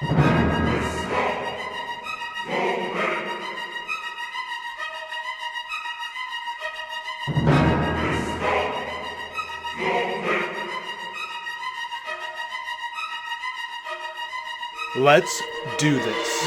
Let's do this.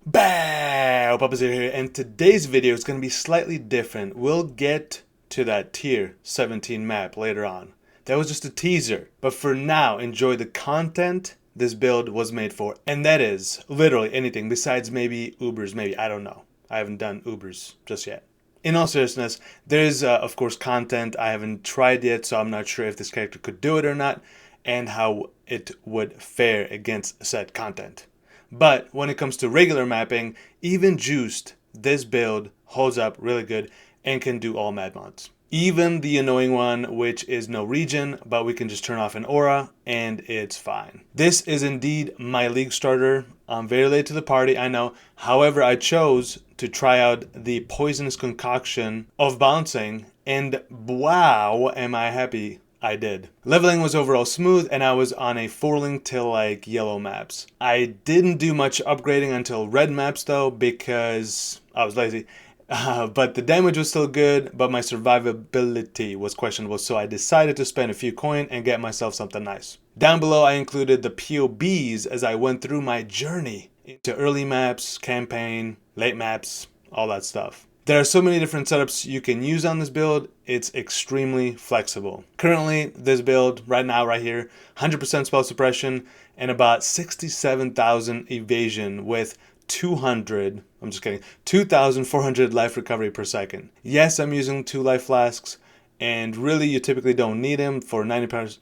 Bow! Papa Zero here, and today's video is going to be slightly different. We'll get to that tier 17 map later on. That was just a teaser, but for now, enjoy the content this build was made for, and that is literally anything besides maybe Ubers, maybe, I don't know. I haven't done Ubers just yet. In all seriousness, there's of course content I haven't tried yet, so I'm not sure if this character could do it or not, and how it would fare against said content. But when it comes to regular mapping, even juiced, this build holds up really good and can do all mad mods. Even the annoying one, which is no region, but we can just turn off an aura and it's fine. This is indeed my league starter. I'm very late to the party, I know. However, I chose to try out the poisonous concoction of bouncing, and wow, am I happy I did. Leveling was overall smooth, and I was on a 4-link till like yellow maps. I didn't do much upgrading until red maps though, because I was lazy. But the damage was still good, but my survivability was questionable, so I decided to spend a few coin and get myself something nice. Down below I included the POBs as I went through my journey into early maps, campaign, late maps, all that stuff. There are so many different setups you can use on this build, it's extremely flexible. Currently, this build, right now, right here, 100% spell suppression and about 67,000 evasion with 2,400 life recovery per second. Yes, I'm using 2 life flasks, and really you typically don't need them for 90%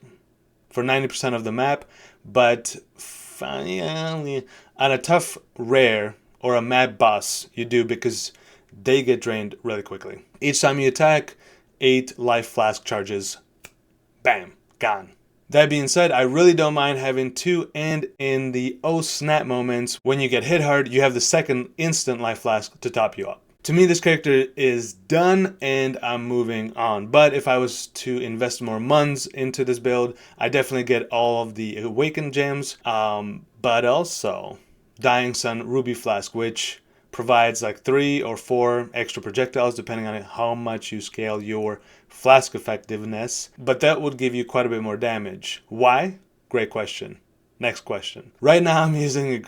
of the map, but finally, on a tough rare or a mad boss, you do, because they get drained really quickly. Each time you attack, 8 life flask charges, bam, gone. That being said, I really don't mind having 2, and in the oh snap moments, when you get hit hard, you have the second instant life flask to top you up. To me, this character is done, and I'm moving on. But if I was to invest more muns into this build, I definitely get all of the Awakened gems, but also Dying Sun Ruby Flask, which provides like 3 or 4 extra projectiles depending on how much you scale your flask effectiveness, but that would give you quite a bit more damage. Why? Great question. Next question. Right now I'm using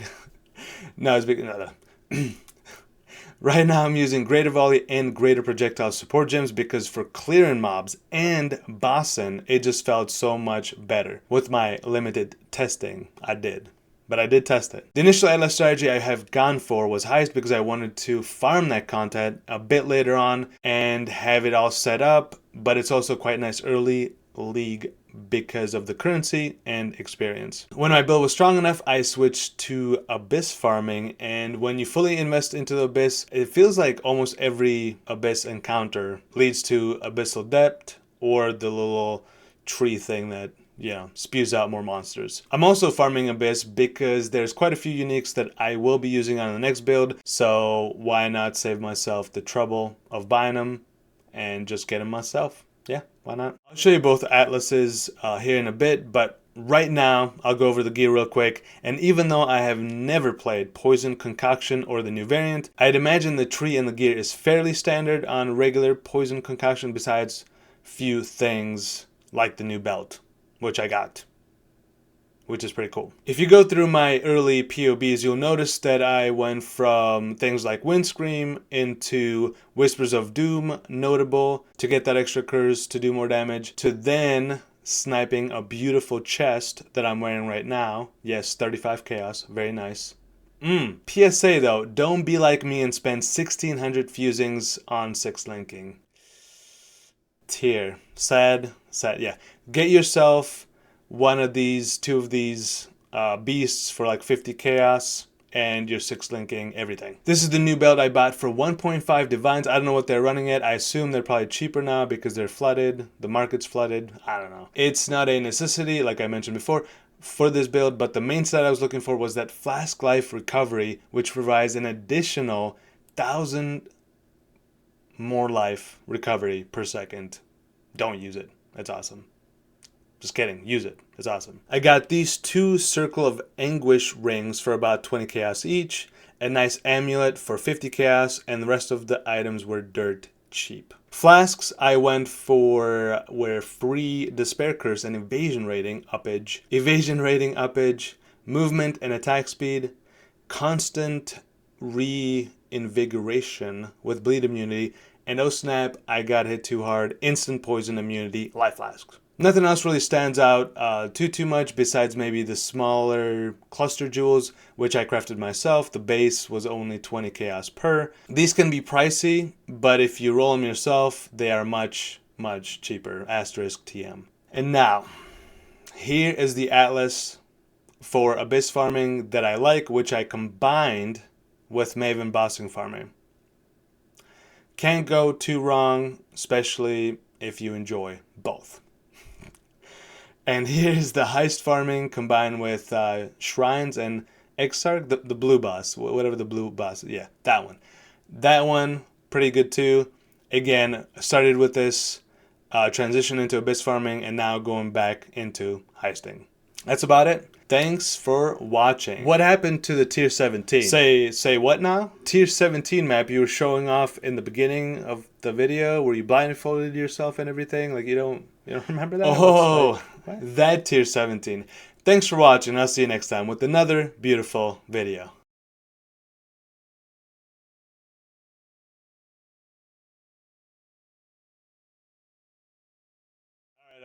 right now I'm using Greater Volley and Greater Projectile support gems because for clearing mobs and bossing, it just felt so much better. With my limited testing, I did. But I did test it. The initial Atlas strategy I have gone for was heist because I wanted to farm that content a bit later on and have it all set up, but it's also quite nice early league because of the currency and experience. When my build was strong enough, I switched to Abyss farming, and when you fully invest into the Abyss, it feels like almost every Abyss encounter leads to Abyssal Depth or the little tree thing that spews out more monsters. I'm also farming Abyss because there's quite a few uniques that I will be using on the next build, so why not save myself the trouble of buying them and just get them myself? Yeah, why not? I'll show you both atlases here in a bit, but right now I'll go over the gear real quick, and even though I have never played Poison Concoction or the new variant, I'd imagine the tree and the gear is fairly standard on regular Poison Concoction besides few things like the new belt, which I got, which is pretty cool. If you go through my early POBs, you'll notice that I went from things like Windscream into Whispers of Doom, notable, to get that extra curse to do more damage, to then sniping a beautiful chest that I'm wearing right now. Yes, 35 chaos, very nice. PSA though, don't be like me and spend 1600 fusings on 6 linking. Tier. Sad, yeah. Get yourself one of these, 2 of these beasts for like 50 chaos, and you're 6 linking everything. This is the new belt I bought for 1.5 divines. I don't know what they're running at. I assume they're probably cheaper now because they're flooded. The market's flooded. I don't know. It's not a necessity, like I mentioned before, for this build, but the main stat I was looking for was that Flask Life Recovery, which provides an additional 1,000 more life recovery per second. Don't use it. That's awesome. Just kidding. Use it. It's awesome. I got these 2 Circle of Anguish rings for about 20 chaos each, a nice amulet for 50 chaos, and the rest of the items were dirt cheap. Flasks I went for were free Despair Curse and Evasion rating uppage, movement and attack speed, constant reinvigoration with bleed immunity, and oh snap, I got hit too hard, instant poison immunity, life flasks. Nothing else really stands out too much besides maybe the smaller cluster jewels, which I crafted myself. The base was only 20 chaos per. These can be pricey, but if you roll them yourself, they are much cheaper. Asterisk TM. And now, here is the atlas for abyss farming that I like, which I combined with Maven bossing farming. Can't go too wrong, especially if you enjoy both. And here's the heist farming combined with shrines and Exarch, the blue boss, whatever the blue boss is. Yeah, that one. That one, pretty good too. Again, started with this, transition into abyss farming, and now going back into heisting. That's about it. Thanks for watching. What happened to the tier 17? Say what now? Tier 17 map you were showing off in the beginning of the video where you blindfolded yourself and everything. Like you don't remember that? Oh, that tier 17. Thanks for watching. I'll see you next time with another beautiful video.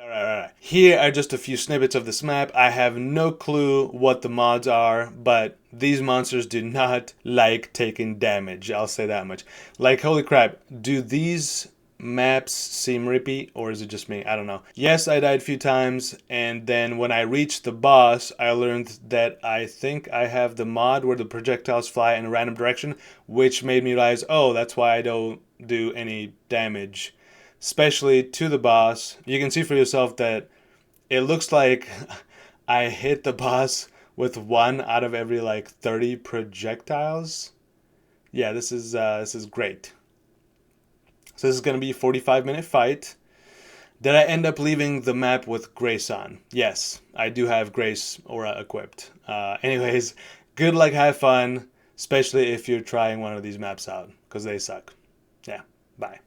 Alright. Here are just a few snippets of this map. I have no clue what the mods are, but these monsters do not like taking damage. I'll say that much. Like, holy crap, do these maps seem rippy, or is it just me? I don't know. Yes, I died a few times, and then when I reached the boss, I learned that I think I have the mod where the projectiles fly in a random direction, which made me realize, oh, that's why I don't do any damage. Especially to the boss. You can see for yourself that it looks like I hit the boss with 1 out of every like 30 projectiles. Yeah, this is great. So this is gonna be a 45-minute fight. Did I end up leaving the map with Grace on? Yes, I do have Grace Aura equipped. Anyways, good luck, have fun, especially if you're trying one of these maps out, because they suck. Yeah, bye.